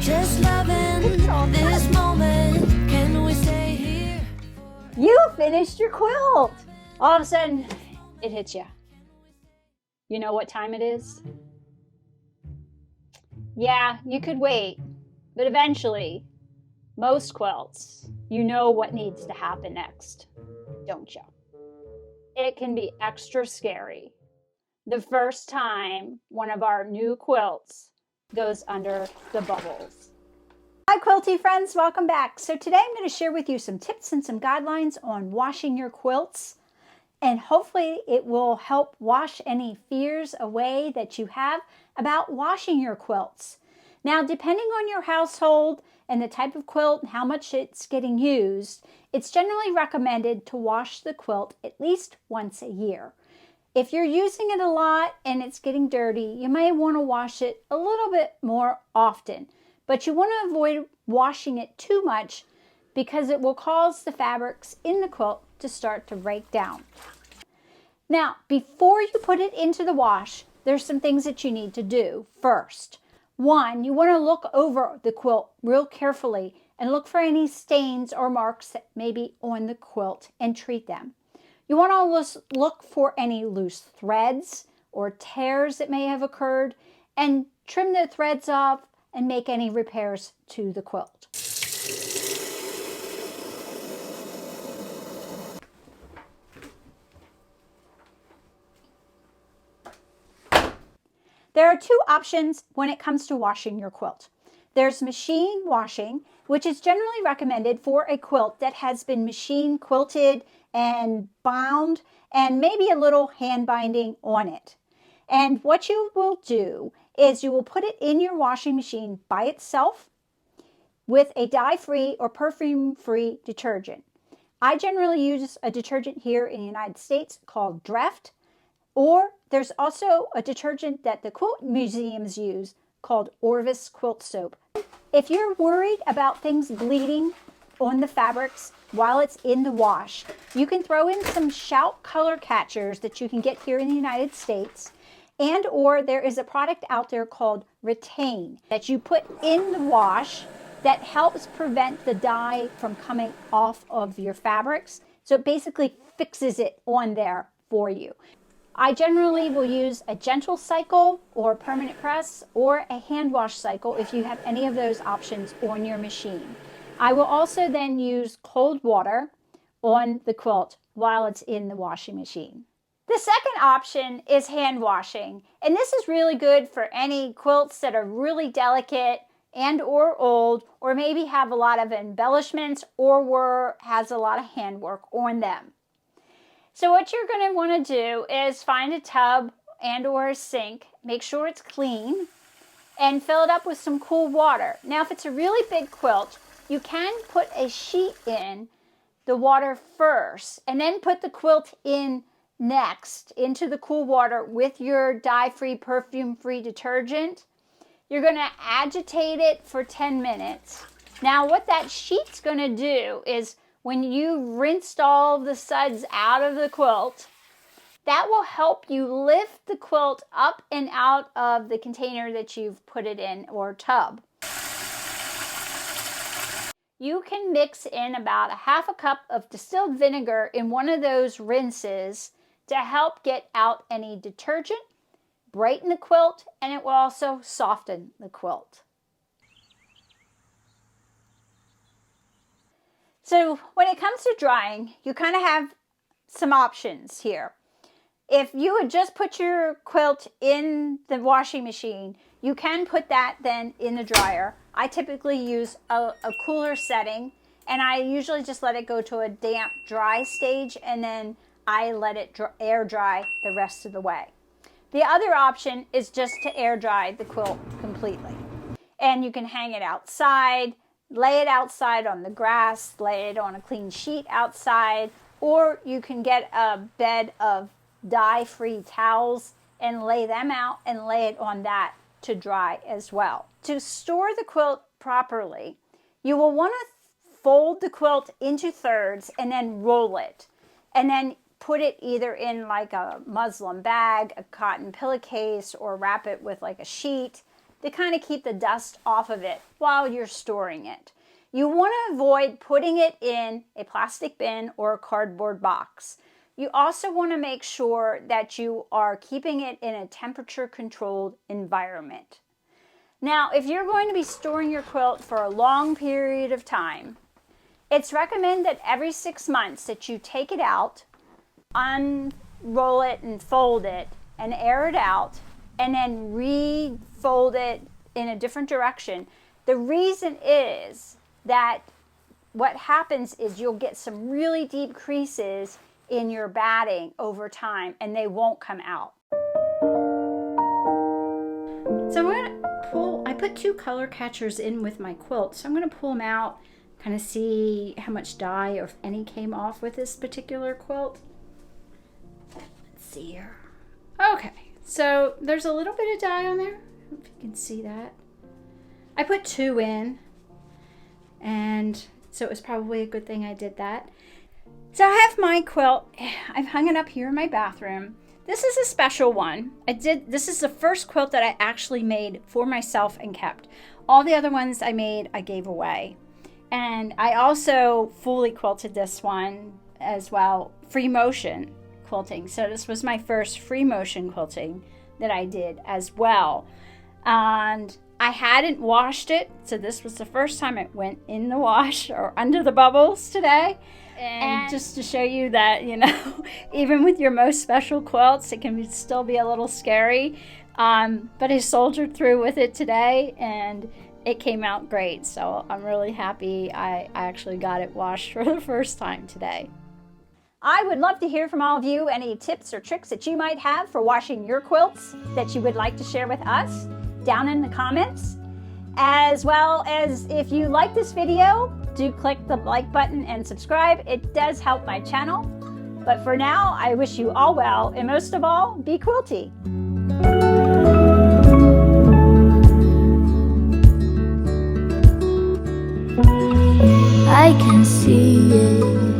Just loving this moment. Can we stay here? You finished your quilt. All of a sudden, it hits you. You know what time it is? Yeah, you could wait, but eventually, most quilts, you know what needs to happen next, don't you? It can be extra scary the first time one of our new quilts goes under the bubbles. Hi quilty friends, welcome back. So today I'm going to share with you some tips and some guidelines on washing your quilts, and hopefully it will help wash any fears away that you have about washing your quilts. Now, depending on your household and the type of quilt and how much it's getting used, it's generally recommended to wash the quilt at least once a year. If you're using it a lot and it's getting dirty, you may want to wash it a little bit more often, but you want to avoid washing it too much because it will cause the fabrics in the quilt to start to break down. Now, before you put it into the wash, there's some things that you need to do first. One, you want to look over the quilt real carefully and look for any stains or marks that may be on the quilt and treat them. You want to look for any loose threads or tears that may have occurred and trim the threads off and make any repairs to the quilt. There are two options when it comes to washing your quilt. There's machine washing, which is generally recommended for a quilt that has been machine quilted and bound and maybe a little hand binding on it. And what you will do is you will put it in your washing machine by itself with a dye-free or perfume-free detergent. I generally use a detergent here in the United States called Dreft, or there's also a detergent that the quilt museums use called Orvis quilt soap. If you're worried about things bleeding on the fabrics while it's in the wash, you can throw in some Shout color catchers that you can get here in the United States, and or there is a product out there called Retain that you put in the wash that helps prevent the dye from coming off of your fabrics. So it basically fixes it on there for you. I generally will use a gentle cycle or permanent press or a hand wash cycle if you have any of those options on your machine. I will also then use cold water on the quilt while it's in the washing machine. The second option is hand washing, and this is really good for any quilts that are really delicate and or old, or maybe have a lot of embellishments or has a lot of handwork on them. So what you're going to want to do is find a tub and or a sink, make sure it's clean, and fill it up with some cool water. Now, if it's a really big quilt, you can put a sheet in the water first, and then put the quilt in next into the cool water with your dye-free, perfume-free detergent. You're going to agitate it for 10 minutes. Now, what that sheet's going to do is when you rinsed all the suds out of the quilt, that will help you lift the quilt up and out of the container that you've put it in or tub. You can mix in about a half a cup of distilled vinegar in one of those rinses to help get out any detergent, brighten the quilt, and it will also soften the quilt. So when it comes to drying, you kind of have some options here. If you would just put your quilt in the washing machine, you can put that then in the dryer. I typically use a cooler setting, and I usually just let it go to a damp, dry stage, and then I let it air dry the rest of the way. The other option is just to air dry the quilt completely. And you can hang it outside, lay it outside on the grass, lay it on a clean sheet outside, or you can get a bed of dye-free towels and lay them out and lay it on that to dry as well. To store the quilt properly, you will want to fold the quilt into thirds and then roll it, and then put it either in like a muslin bag, a cotton pillowcase, or wrap it with like a sheet to kind of keep the dust off of it while you're storing it. You want to avoid putting it in a plastic bin or a cardboard box. You also want to make sure that you are keeping it in a temperature-controlled environment. Now, if you're going to be storing your quilt for a long period of time, it's recommended that every 6 months that you take it out, unroll it and fold it and air it out, and then refold it in a different direction. The reason is that what happens is you'll get some really deep creases in your batting over time and they won't come out. So I'm going to pull, I put 2 color catchers in with my quilt, so I'm going to pull them out, kind of see how much dye or if any came off with this particular quilt. Let's see here. Okay, so there's a little bit of dye on there. I don't know if you can see that. I put 2 in, and so it was probably a good thing I did that. So I have my quilt. I've hung it up here in my bathroom. This is a special one. This is the first quilt that I actually made for myself and kept. All the other ones I made, I gave away. And I also fully quilted this one as well, free motion quilting. So this was my first free motion quilting that I did as well. And I hadn't washed it, so this was the first time it went in the wash or under the bubbles today. And just to show you that, you know, even with your most special quilts, it can still be a little scary. But I soldiered through with it today, and it came out great. So I'm really happy I actually got it washed for the first time today. I would love to hear from all of you any tips or tricks that you might have for washing your quilts that you would like to share with us down in the comments. As well as if you like this video, do click the like button and subscribe. It does help my channel. But for now, I wish you all well, and most of all, be quilty. I can see it.